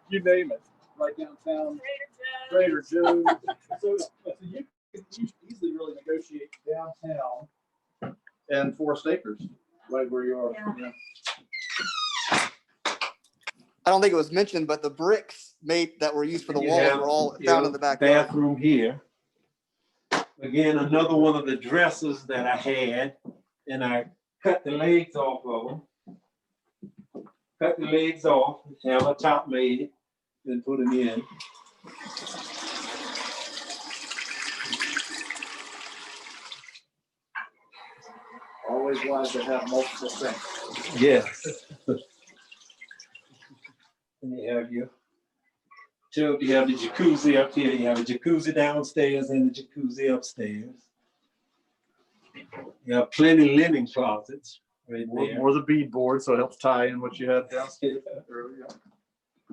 you name it, right downtown, Trader Joe's. So you can easily really negotiate downtown and Forest Acres, right where you are. Yeah. Yeah. I don't think it was mentioned, but the bricks made that were used for the You walls have were all found in the backyard. Bathroom here. Again, another one of the dressers that I had, and I cut the legs off of them. Cut the legs off, have a top made, then put them in. Always wise to have multiple things. Yes. And you have your tub, you have the jacuzzi up here, you have a jacuzzi downstairs and the jacuzzi upstairs. You have plenty linen closets right there. More the beadboard, so it helps tie in what you had downstairs earlier.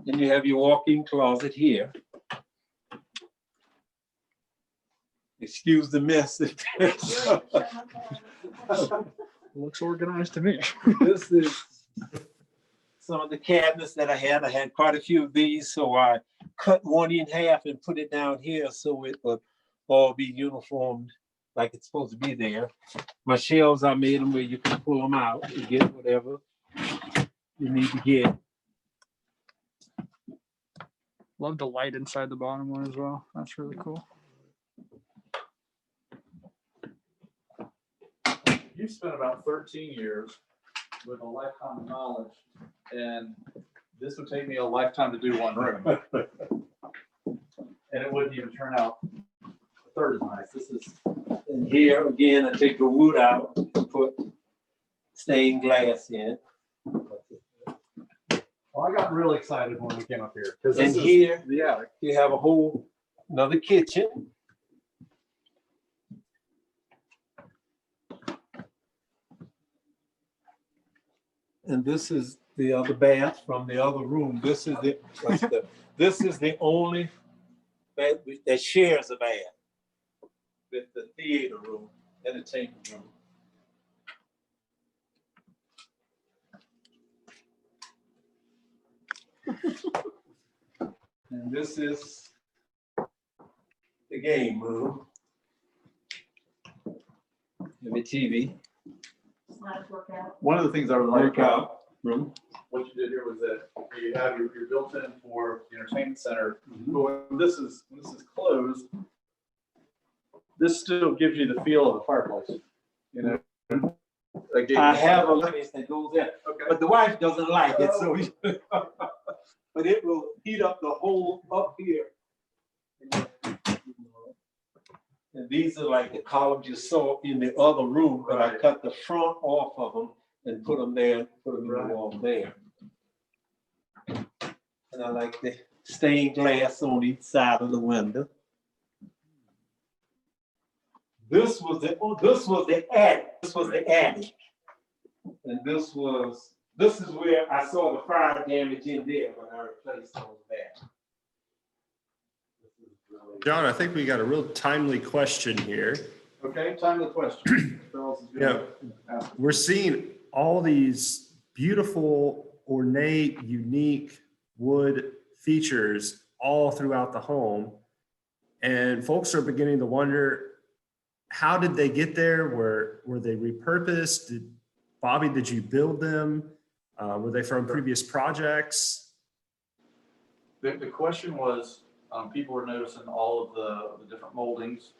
And you have your walk-in closet here. Excuse the mess. Looks organized to me. This is some of the cabinets that I had. I had quite a few of these, so I cut one in half and put it down here so it would all be uniformed like it's supposed to be there. My shelves, I made them where you can pull them out and get whatever you need to get. Love the light inside the bottom one as well. That's really cool. You spent about 13 years with a lifetime of knowledge, and this would take me a lifetime to do one room. And it wouldn't even turn out a third as nice. This is, And here again, I take the wood out and put stained glass in. well, I got really excited when we came up here. And here, the attic. you have a whole another kitchen. And this is the other bath from the other room. This is this is the only bath that shares a bath with the theater room, entertainment room. And this is the game room. And the TV. Slides work out. One of the things I really like Workout room. what you did here was that you have your built-in for the entertainment center. But when this is closed, this still gives you the feel of a fireplace. You know, like I have a place that goes there, okay. but the wife doesn't like it, so but it will heat up the whole up here. And these are like the columns you saw in the other room, but I cut the front off of them and put them there, put them in the wall there. And I like the stained glass on each side of the window. This was the attic. This was the attic. And this is where I saw the fire damage in there when I replaced all of that. John, I think we got a real timely question here. Okay, time to the question. Yeah. We're seeing all these beautiful, ornate, unique wood features all throughout the home. And folks are beginning to wonder, how did they get there? Were they repurposed? Bobby, did you build them? Were they from previous projects? The question was, people were noticing all of the different moldings,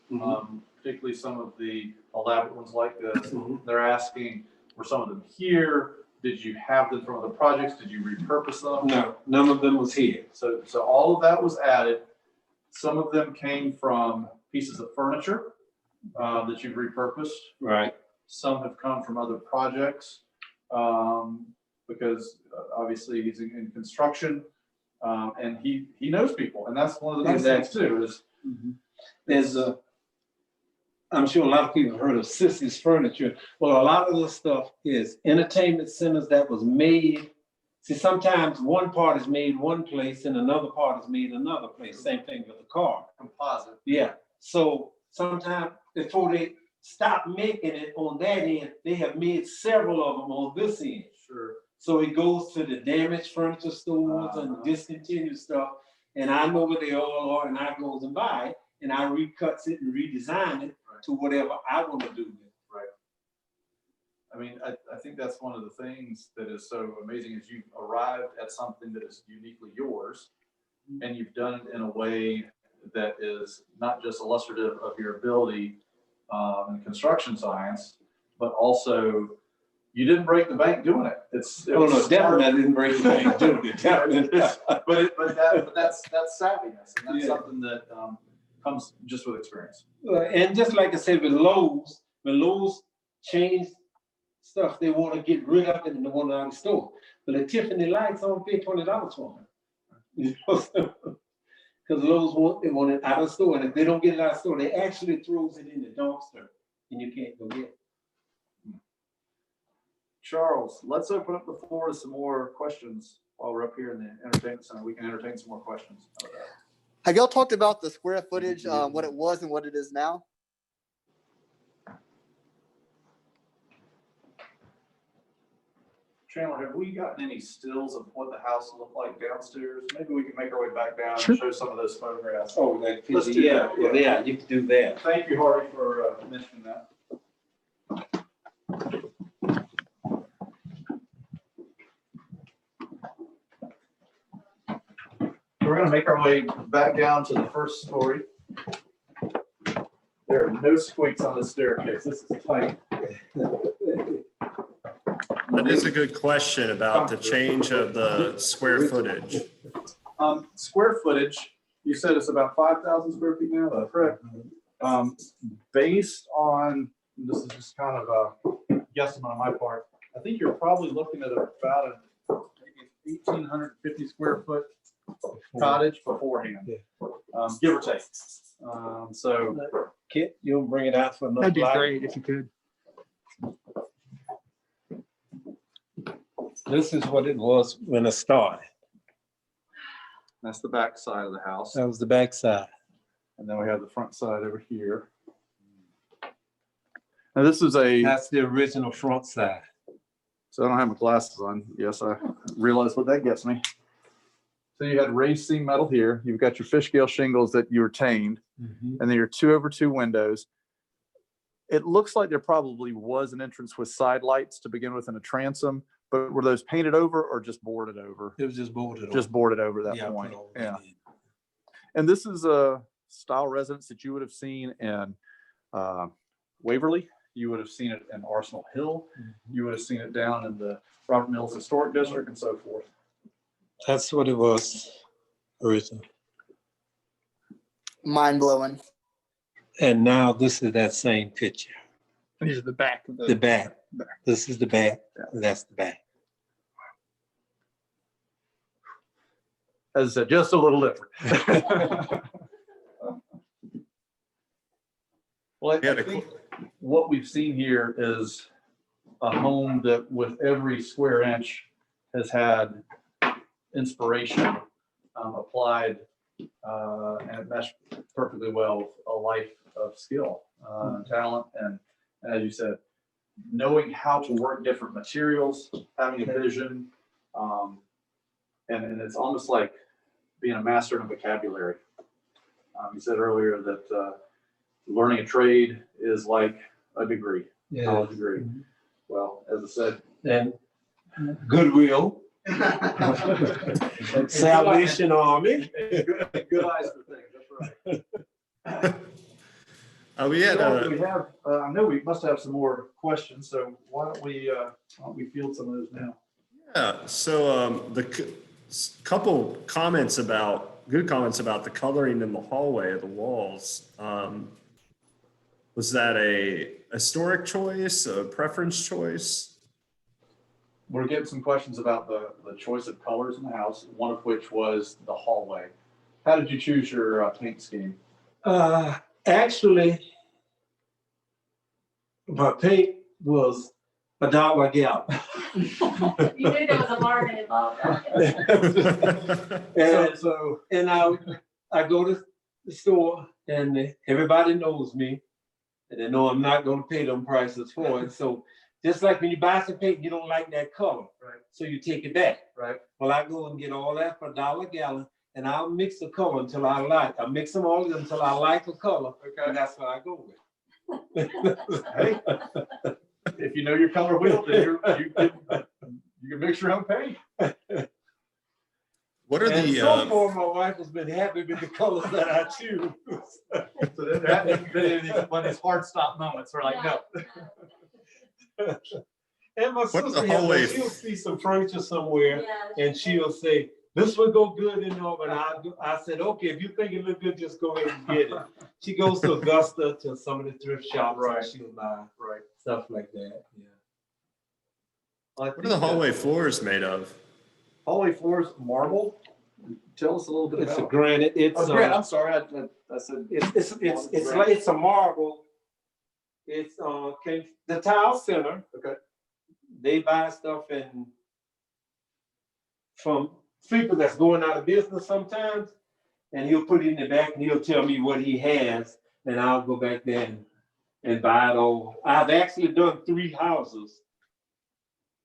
particularly some of the elaborate ones like this. They're asking, were some of them here? Did you have them from other projects? Did you repurpose them? No, none of them was here. So all of that was added. Some of them came from pieces of furniture that you've repurposed. Right. Some have come from other projects because obviously he's in construction and he knows people. And that's one of the nice things too is there's I'm sure a lot of people have heard of Sissy's Furniture. Well, a lot of the stuff is entertainment centers that was made. See, sometimes one part is made one place and another part is made another place. Same thing with the car. composite. Yeah. So sometimes before they stop making it on that end, they have made several of them on this end. Sure. So it goes to the damaged furniture stores and discontinued stuff. And I know where they all are, and I goes and buy it, and I recuts it and redesign it to whatever I want to do with it. Right. I mean, I think that's one of the things that is so amazing is you've arrived at something that is uniquely yours, and you've done it in a way that is not just illustrative of your ability in construction science, but also you didn't break the bank doing it. Definitely I didn't break the bank doing it. but that's savviness, and that's something that comes just with experience. And just like I said with Lowe's, when Lowe's changed stuff they want to get rid of it and they want it out of the store. But the Tiffany lights, I don't pay $20 for them. You know, because Lowe's want it out of the store, and if they don't get it out of the store, they actually throws it in the dumpster, and you can't go get it. Charles, let's open up the floor to some more questions while we're up here in the entertainment center. We can entertain some more questions. Have y'all talked about the square footage, what it was and what it is now? Chandler, have we gotten any stills of what the house looked like downstairs? Maybe we can make our way back down Sure. and show some of those photographs. Oh, Let's do yeah, that. yeah, you can do that. Thank you, Harvey, for mentioning that. We're going to make our way back down to the first story. There are no squeaks on this staircase. This is tight. That is a good question about the change of the square footage. Square footage, you said it's about 5,000 square feet now, that's correct? Based on, this is just kind of a guesstimate on my part, I think you're probably looking at about maybe 1,850 square foot cottage beforehand, give or take. So Kit, you'll bring it out for another That'd be light? great if you could. This is what it was when it started. that's the back side of the house. That was the back side. And then we have the front side over here. Now this is a, That's the original front side. so I don't have my glasses on. Yes, I realize what that gets me. So you had raised seam metal here. You've got your fish scale shingles that you retained, and then your 2/2 windows. It looks like there probably was an entrance with side lights to begin with in a transom, but were those painted over or just boarded over? It was just boarded. Just boarded over at that point. Yeah. And this is a style residence that you would have seen in Waverly. You would have seen it in Arsenal Hill. You would have seen it down in the Robert Mills Historic District and so forth. That's what it was originally. Mind blowing. And now this is that same picture. These are the back of The back. This is the back. And that's the back. As I said, just a little different. Well, I think what we've seen here is a home that with every square inch has had inspiration applied and it meshed perfectly well with a life of skill, talent, and as you said, knowing how to work different materials, having a vision, and it's almost like being a master in a vocabulary. You said earlier that learning a trade is like a degree, Yeah. college degree. Well, as I said, And Goodwill, Salvation Army. good eyes for things, that's right. We had So we have, I know we must have some more questions, so why don't we field some of those now? yeah. So couple comments about good comments about the coloring in the hallway of the walls. Was that a historic choice, a preference choice? We're getting some questions about the choice of colors in the house, one of which was the hallway. How did you choose your paint scheme? Actually, my paint was $1 a gallon. You knew there was a bargain involved. And I go to the store and everybody knows me and they know I'm not going to pay them prices for it. So just like when you buy some paint, you don't like that color. Right. So you take it back. Right. Well, I go and get all that for $1 a gallon and I'll mix the color until I like. I mix them all until I like the color. Okay. And that's what I go with. Hey, if you know your color wheel, then you can mix your own paint. What are And the so far, my wife has been happy with the colors that I choose. So that hasn't been one of these hard stop moments where like, no. And my What are the sister, hallway- she'll see some furniture somewhere Yeah. and she'll say, this would go good in there, but I said, okay, if you think it look good, just go ahead and get it. She goes to Augusta to some of the thrift shops Right. and she'll buy stuff like that. Yeah. What what are the hallway floors made of? Hallway floors, marble? Tell us a little bit It's a about. granite. It's Oh, great, I'm sorry, I said. it's a marble. It's the tile center. Okay. They buy stuff from people that's going out of business sometimes, and he'll put it in the back and he'll tell me what he has, and I'll go back there and buy it all. I've actually done 3 houses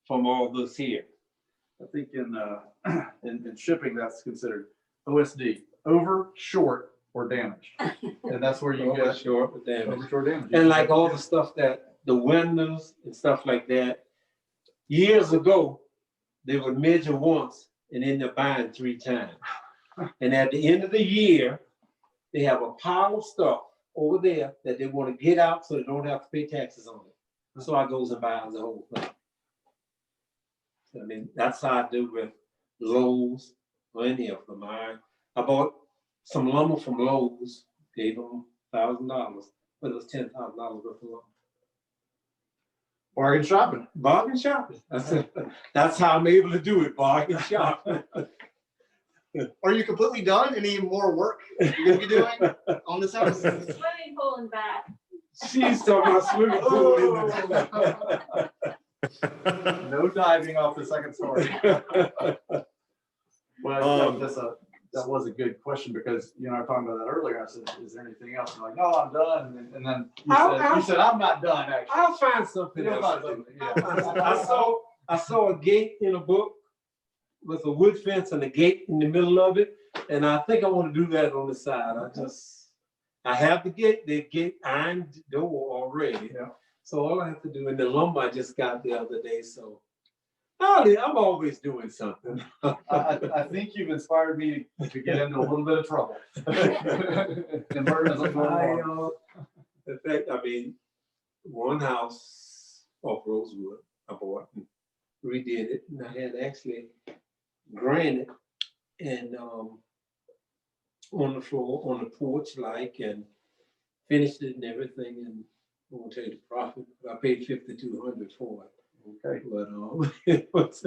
from all this here. I think in shipping, that's considered OSD, over, short, or damaged. And that's where you Over, get short, with damage. over, short, damage. And like all the stuff that the windows and stuff like that, years ago, they would measure once and end up buying 3 times. And at the end of the year, they have a pile of stuff over there that they want to get out so they don't have to pay taxes on it. So I goes and buys the whole thing. I mean, that's how I do with Lowe's or any of them. I bought some lumber from Lowe's, gave them $1,000, but it was $10,000 worth of lumber. Bargain shopping. Bargain shopping. That's how I'm able to do it, bargain shopping. Are you completely done? Any more work you're gonna be doing on this house? Swimming pool and bath. She's talking about swimming pool. No diving off the second story. Well, that was a good question because you and I were talking about that earlier. I said, "Is there anything else?" You're like, "No, I'm done." And then you said, "I'm not done." Actually, I'll find something You'll else. find something, yeah. I saw a gate in a book with a wood fence and a gate in the middle of it, and I think I want to do that on the side. I have the gate iron door already. Yeah. So all I have to do, and the lumber I just got the other day, so I'm always doing something. I think you've inspired me to get into a little bit of trouble. And learn as I go along. In fact, I mean, one house off Rosewood I bought and redid it, and I had actually granite and on the floor, on the porch, and finished it and everything. And I won't tell you the profit. I paid $5,200 for it. Okay. But it was,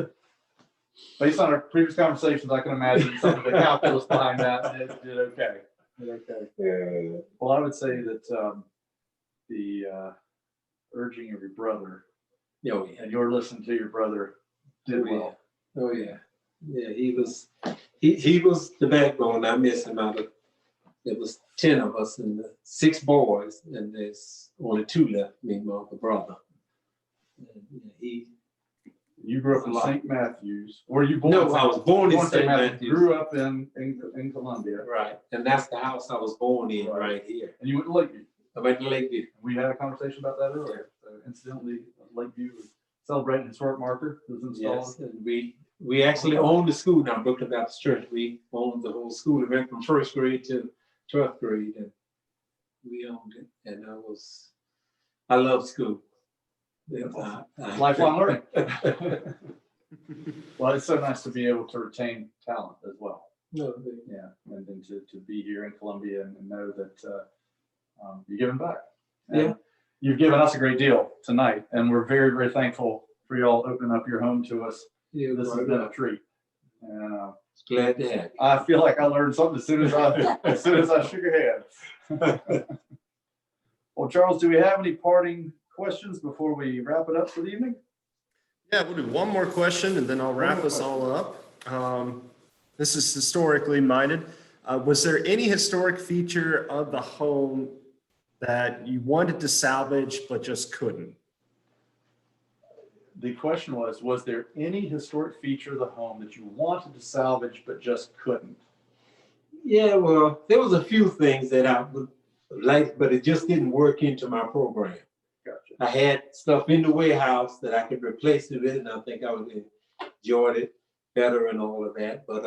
Based on our previous conversations, I can imagine some of the calculus behind that. It did okay. Well, I would say that the urging of your brother and your listening to your brother did well. Oh yeah. Yeah, he was the backbone. I miss him out of, there was 10 of us and 6 boys, and there's only 2 left, me and my other brother. And You grew up in St. Matthews. Were you born? No, I was born in St. Matthews. Grew up in Columbia. Right, and that's the house I was born in right here. And you went to Lakeview. I went to Lakeview. We had a conversation about that earlier. So incidentally, Lakeview is celebrating historic marker was installed. Yes, and we actually own the school now, Brooklyn Baptist Church. We own the whole school. It went from 1st grade to 12th grade, and we owned it. And I love school. Lifelong learning. Well, it's so nice to be able to retain talent as well. No, Yeah, and then to be here in Columbia and know that you're giving back. And Yeah. You've given us a great deal tonight, and we're very, very thankful for y'all opening up your home to us. yeah, This has been a treat. And glad to have you. I feel like I learned something as soon as I shook your hand. Well, Charles, do we have any parting questions before we wrap it up for the evening? Yeah, we'll do one more question and then I'll wrap us all up. This is historically minded. Was there any historic feature of the home that you wanted to salvage but just couldn't? The question was there any historic feature of the home that you wanted to salvage but just couldn't? Yeah, well, there was a few things that I would like, but it just didn't work into my program. Gotcha. I had stuff in the warehouse that I could replace it with, and I think I would enjoy it better and all of that. But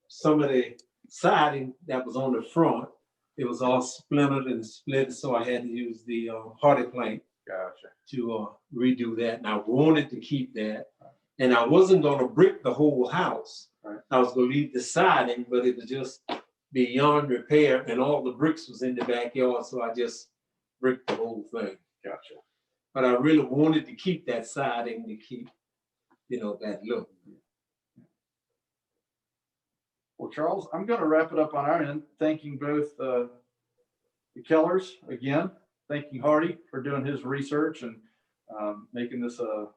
some of the siding that was on the front, it was all splintered and split, so I had to use the hardy plank. Gotcha. To redo that, and I wanted to keep that, and I wasn't going to brick the whole house. Right. I was going to leave the siding, but it was just beyond repair, and all the bricks was in the backyard, so I just bricked the whole thing. Gotcha. But I really wanted to keep that siding to keep, that look. Well, Charles, I'm going to wrap it up on our end, thanking both the Kellers again, thanking Hardy for doing his research and making this a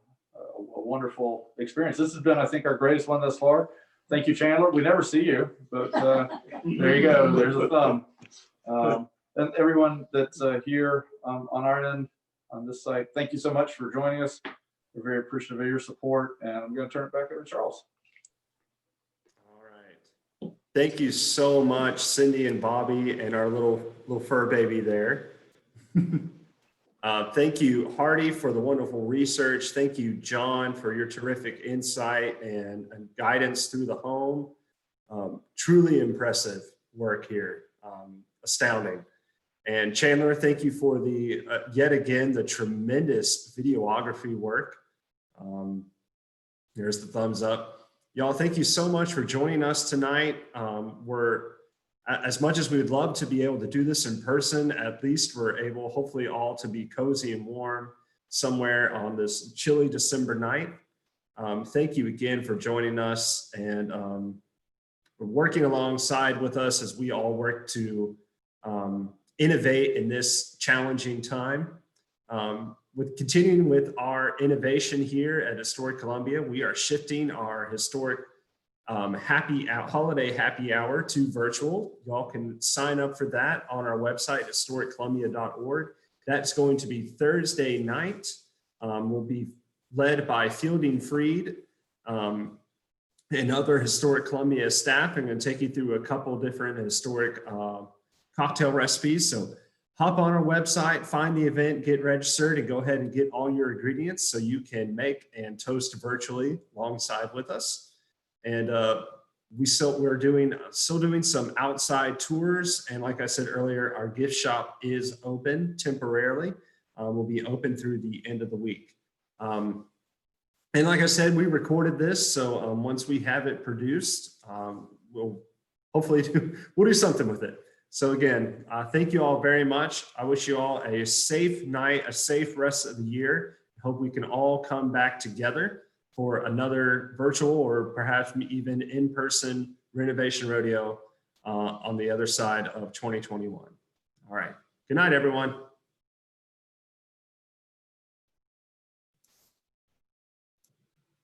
wonderful experience. This has been, I think, our greatest one thus far. Thank you, Chandler. We never see you, but there you go. There's a thumb. And everyone that's here on our end on this site, thank you so much for joining us. We're very appreciative of your support, and I'm going to turn it back over to Charles. All right. Thank you so much, Cindy and Bobby and our little fur baby there. Thank you, Hardy, for the wonderful research. Thank you, John, for your terrific insight and guidance through the home. Truly impressive work here. Astounding. And Chandler, thank you for the, yet again, the tremendous videography work. There's the thumbs up. Y'all, thank you so much for joining us tonight. As much as we would love to be able to do this in person, at least we're able, hopefully, all to be cozy and warm somewhere on this chilly December night. Thank you again for joining us and working alongside with us as we all work to innovate in this challenging time. With continuing with our innovation here at Historic Columbia, we are shifting our historic holiday happy hour to virtual. Y'all can sign up for that on our website, historiccolumbia.org. That's going to be Thursday night. We'll be led by Fielding Freed and other Historic Columbia staff. I'm going to take you through a couple different historic cocktail recipes. So hop on our website, find the event, get registered, and go ahead and get all your ingredients so you can make and toast virtually alongside with us. And we're still doing some outside tours. And like I said earlier, our gift shop is open temporarily. Will be open through the end of the week. And like I said, we recorded this. So once we have it produced, we'll hopefully we'll do something with it. So again, thank you all very much. I wish you all a safe night, a safe rest of the year. Hope we can all come back together for another virtual or perhaps even in-person Renovation Rodeo on the other side of 2021. All right. Good night, everyone.